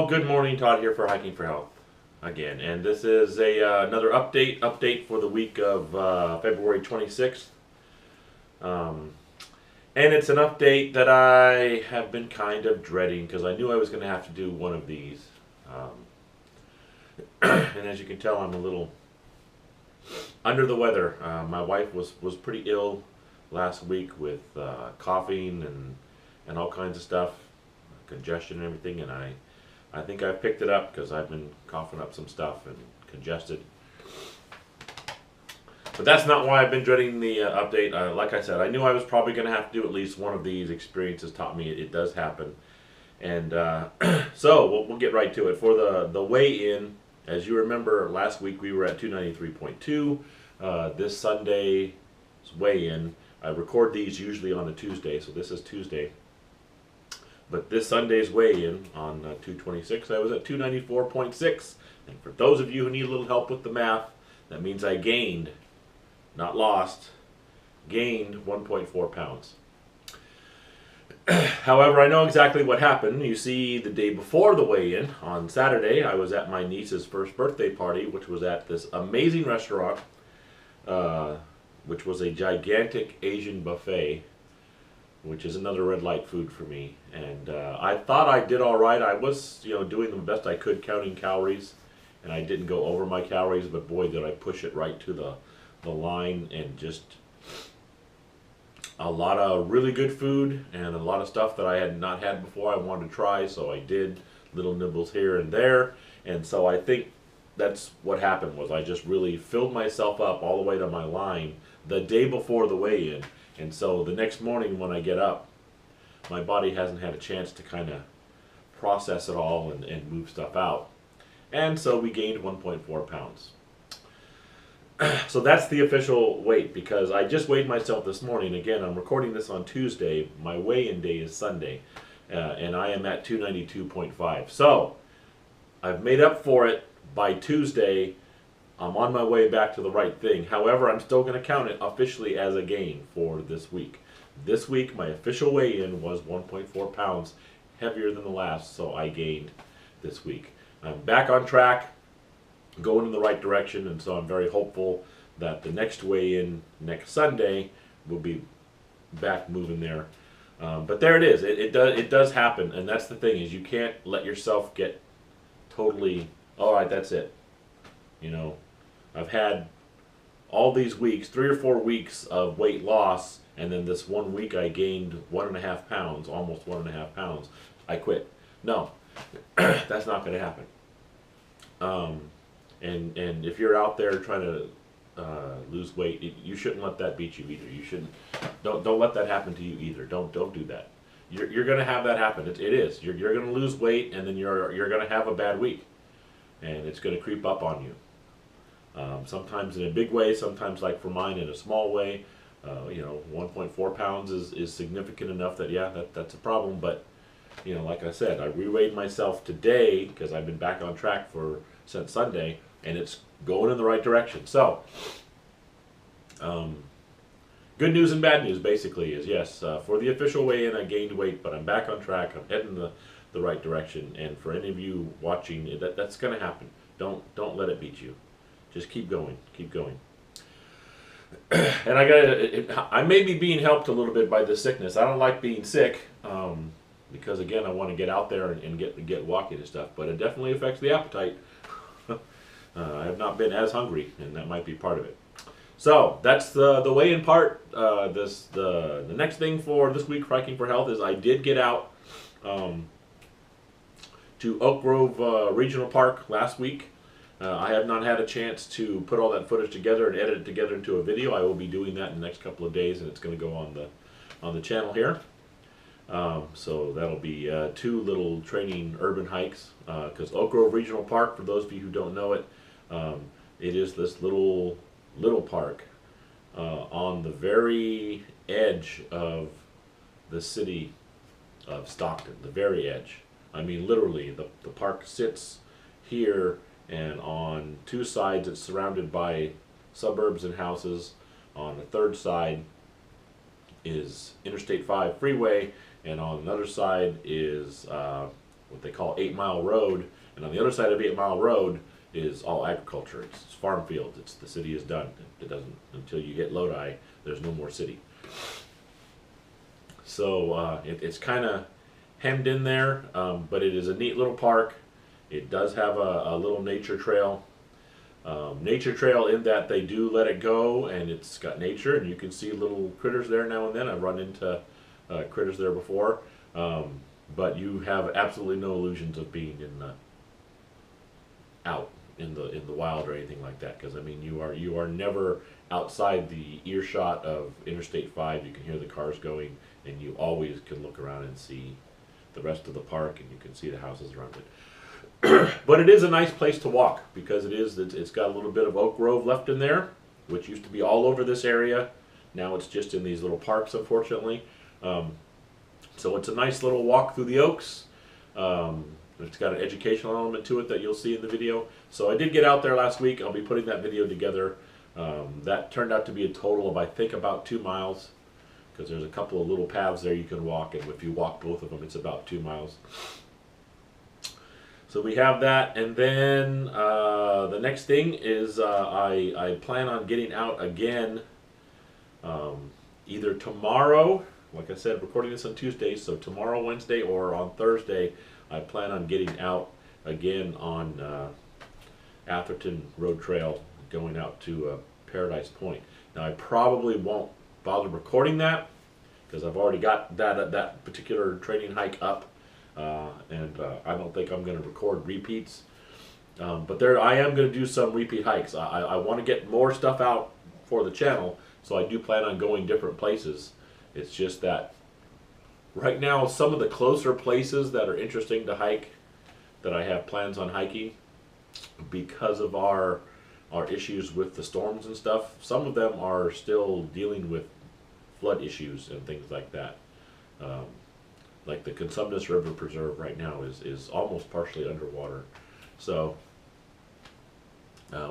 Well, good morning, Todd here for Hiking for Health again, and this is another update for the week of February 26th. Um, and it's an update that I have been kind of dreading because I knew I was going to have to do one of these. And as you can tell, I'm a little under the weather. My wife was pretty ill last week with coughing and all kinds of stuff, congestion and everything, and I think I've picked it up because I've been coughing up some stuff and congested. But that's not why I've been dreading the update. Like I said, I knew I was probably going to have to do at least one of these. Experiences taught me it does happen. And so we'll get right to it. For the weigh-in, as you remember, last week we were at 293.2. This Sunday's weigh-in, I record these usually on a Tuesday, so this is Tuesday. But this Sunday's weigh-in on 226, I was at 294.6. And for those of you who need a little help with the math, that means I gained, not lost, gained 1.4 pounds. However, I know exactly what happened. You see, the day before the weigh-in, on Saturday, I was at my niece's first birthday party, which was at this amazing restaurant, which was a gigantic Asian buffet, which is another red light food for me. And I thought I did all right. I was, doing the best I could counting calories, and I didn't go over my calories, but boy, did I push it right to the line, and just a lot of really good food and a lot of stuff that I had not had before I wanted to try, so I did little nibbles here and there. And so I think that's what happened, was I just really filled myself up all the way to my line the day before the weigh-in. And so the next morning when I get up, my body hasn't had a chance to kind of process it all and move stuff out. And so we gained 1.4 pounds. So that's the official weight, because I just weighed myself this morning. Again, I'm recording this on Tuesday. My weigh-in day is Sunday, and I am at 292.5. So I've made up for it by Tuesday. I'm on my way back to the right thing. However, I'm still going to count it officially as a gain for this week. This week, my official weigh-in was 1.4 pounds heavier than the last, so I gained this week. I'm back on track, going in the right direction, and so I'm very hopeful that the next weigh-in next Sunday will be back moving there. But there it is. It does happen, and that's the thing, is you can't let yourself get totally, all right, that's it. I've had all these weeks, 3 or 4 weeks of weight loss, and then this 1 week I gained 1.5 pounds, almost 1.5 pounds. I quit. No, that's not going to happen. And if you're out there trying to lose weight, you shouldn't let that beat you either. You shouldn't. Don't let that happen to you either. Don't do that. You're going to have that happen. It is. You're going to lose weight, and then you're going to have a bad week, and it's going to creep up on you. Sometimes in a big way, sometimes like for mine in a small way. 1.4 pounds is significant enough that that's a problem. But like I said, I reweighed myself today because I've been back on track since Sunday, and it's going in the right direction. So, good news and bad news basically is, yes, for the official weigh-in I gained weight, but I'm back on track. I'm heading the right direction. And for any of you watching, that's going to happen. Don't let it beat you. Just keep going. Keep going. And I may be being helped a little bit by this sickness. I don't like being sick, because again, I want to get out there and get walking and stuff. But it definitely affects the appetite. I have not been as hungry, and that might be part of it. So that's the weigh-in part. The next thing for this week for Hiking for Health is I did get out to Oak Grove Regional Park last week. I have not had a chance to put all that footage together and edit it together into a video. I will be doing that in the next couple of days, and it's going to go on the channel here. So that'll be 2 little training urban hikes, because Oak Grove Regional Park, for those of you who don't know it, it is this little park on the very edge of the city of Stockton, the very edge. I mean, literally, the park sits here, and on 2 sides it's surrounded by suburbs and houses. On the 3rd side is Interstate 5 freeway, and on another side is what they call 8 Mile Road, and on the other side of 8 Mile Road is all agriculture. It's farm fields. It's the city is done. It doesn't until you hit Lodi. There's no more city. So it's kind of hemmed in there, but it is a neat little park. It does have a little nature trail. Nature trail in that they do let it go, and it's got nature, and you can see little critters there now and then. I've run into critters there before, but you have absolutely no illusions of being out in the wild or anything like that. Because I mean, you are never outside the earshot of Interstate 5. You can hear the cars going, and you always can look around and see the rest of the park, and you can see the houses around it. But it is a nice place to walk because it's got a little bit of oak grove left in there, which used to be all over this area. Now it's just in these little parks, unfortunately. So it's a nice little walk through the oaks. It's got an educational element to it that you'll see in the video. So I did get out there last week. I'll be putting that video together. That turned out to be a total of, I think, about 2 miles, because there's a couple of little paths there you can walk, and if you walk both of them, it's about 2 miles. So we have that, and then the next thing is I plan on getting out again either tomorrow, like I said, recording this on Tuesday, so tomorrow, Wednesday, or on Thursday, I plan on getting out again on Atherton Road Trail, going out to Paradise Point. Now I probably won't bother recording that because I've already got that particular training hike up. And I don't think I'm going to record repeats, but I am going to do some repeat hikes. I want to get more stuff out for the channel, so I do plan on going different places. It's just that right now some of the closer places that are interesting to hike, that I have plans on hiking, because of our issues with the storms and stuff, some of them are still dealing with flood issues and things like that. Like the Cosumnes River Preserve right now is almost partially underwater, so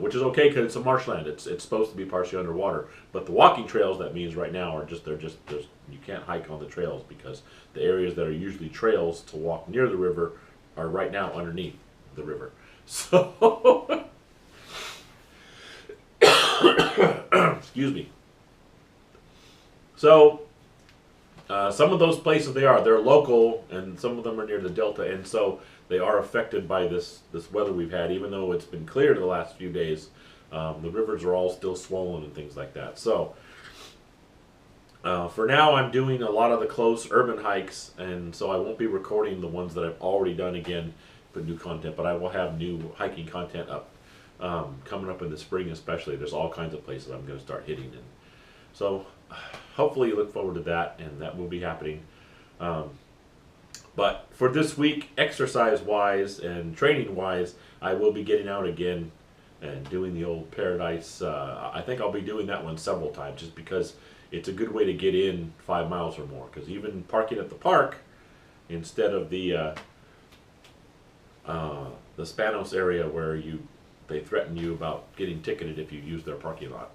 which is okay because it's a marshland. It's supposed to be partially underwater, but the walking trails, that means right now, are there's you can't hike on the trails because the areas that are usually trails to walk near the river are right now underneath the river. So excuse me. So some of those places they're local, and some of them are near the delta, and so they are affected by this weather we've had. Even though it's been clear the last few days, the rivers are all still swollen and things like that. So for now, I'm doing a lot of the close urban hikes, and so I won't be recording the ones that I've already done again for new content, but I will have new hiking content up coming up in the spring, especially. There's all kinds of places I'm going to start hitting, and so hopefully you look forward to that, and that will be happening. But for this week, exercise-wise and training-wise, I will be getting out again and doing the old Paradise. I think I'll be doing that one several times, just because it's a good way to get in 5 miles or more. Because even parking at the park, instead of the Spanos area where they threaten you about getting ticketed if you use their parking lot.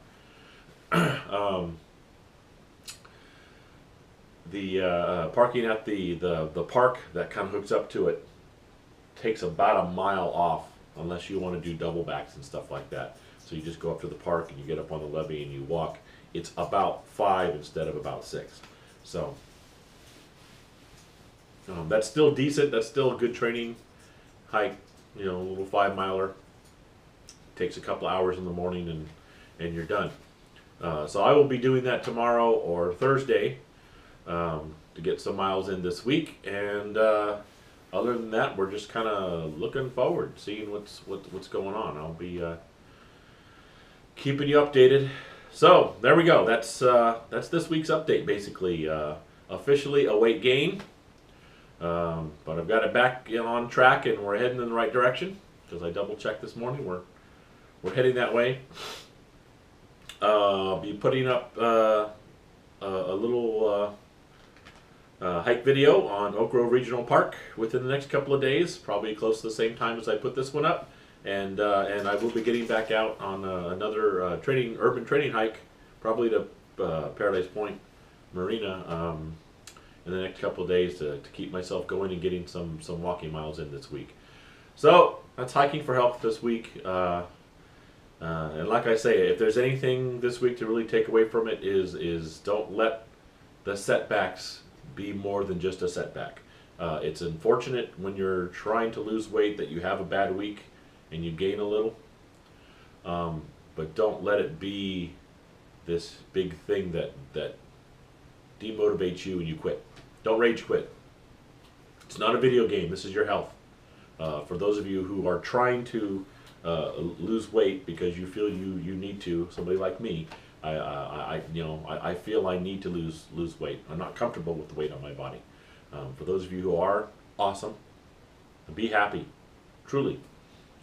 The parking at the park that kind of hooks up to it takes about a mile off, unless you want to do double backs and stuff like that. So you just go up to the park and you get up on the levee and you walk. It's about 5 instead of about 6. So that's still decent. That's still a good training hike. A little 5 miler. Takes a couple hours in the morning and you're done. So I will be doing that tomorrow or Thursday to get some miles in this week, and other than that, we're just kind of looking forward, seeing what's going on. I'll be keeping you updated. So there we go. That's this week's update, basically. Officially a weight gain, but I've got it back on track, and we're heading in the right direction because I double checked this morning. We're heading that way. I'll be putting up a little hike video on Oak Grove Regional Park within the next couple of days, probably close to the same time as I put this one up, and I will be getting back out on another urban training hike, probably to Paradise Point Marina in the next couple of days to keep myself going and getting some walking miles in this week. So that's Hiking for Health this week. And like I say, if there's anything this week to really take away from it is don't let the setbacks be more than just a setback. It's unfortunate when you're trying to lose weight that you have a bad week and you gain a little, but don't let it be this big thing that demotivates you and you quit. Don't rage quit. It's not a video game. This is your health. For those of you who are trying to lose weight because you feel you need to, somebody like me, I feel I need to lose weight. I'm not comfortable with the weight on my body. For those of you who are, awesome. Be happy, truly.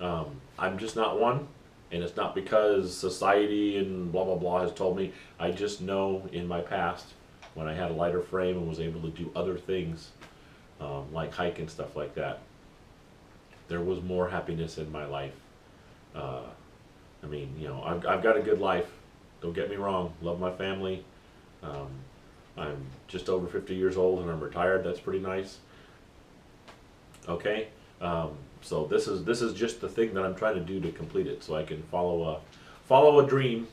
I'm just not one, and it's not because society and blah blah blah has told me. I just know in my past when I had a lighter frame and was able to do other things like hike and stuff like that, there was more happiness in my life. I mean, I've got a good life. Don't get me wrong. Love my family. I'm just over 50 years old and I'm retired. That's pretty nice. Okay. So this is just the thing that I'm trying to do to complete it, so I can follow a dream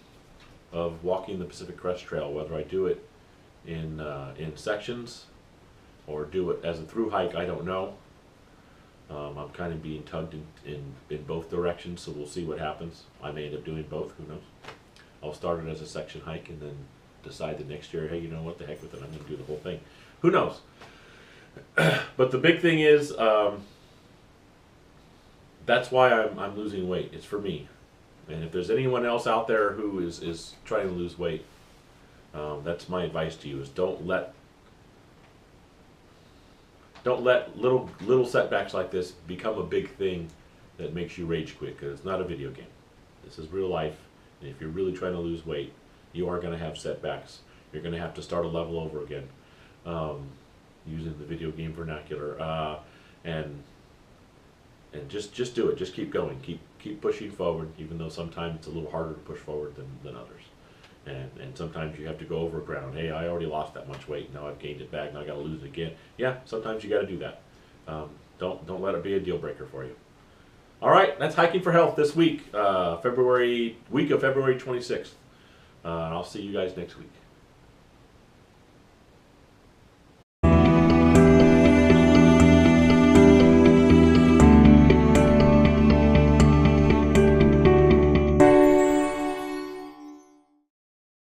of walking the Pacific Crest Trail. Whether I do it in sections or do it as a through hike, I don't know. I'm kind of being tugged in both directions, so we'll see what happens. I may end up doing both, who knows. I'll start it as a section hike and then decide the next year, hey, you know what, the heck with it, I'm going to do the whole thing. Who knows? But the big thing is, that's why I'm losing weight. It's for me. And if there's anyone else out there who is trying to lose weight, that's my advice to you, is don't let little setbacks like this become a big thing that makes you rage quit, because it's not a video game. This is real life, and if you're really trying to lose weight, you are going to have setbacks. You're going to have to start a level over again, using the video game vernacular, and just do it. Just keep going. Keep pushing forward, even though sometimes it's a little harder to push forward than others. And sometimes you have to go over ground. Hey, I already lost that much weight. Now I've gained it back. Now I got to lose it again. Yeah, sometimes you got to do that. Don't let it be a deal breaker for you. All right, that's Hiking for Health this week, week of February 26th. And I'll see you guys next week.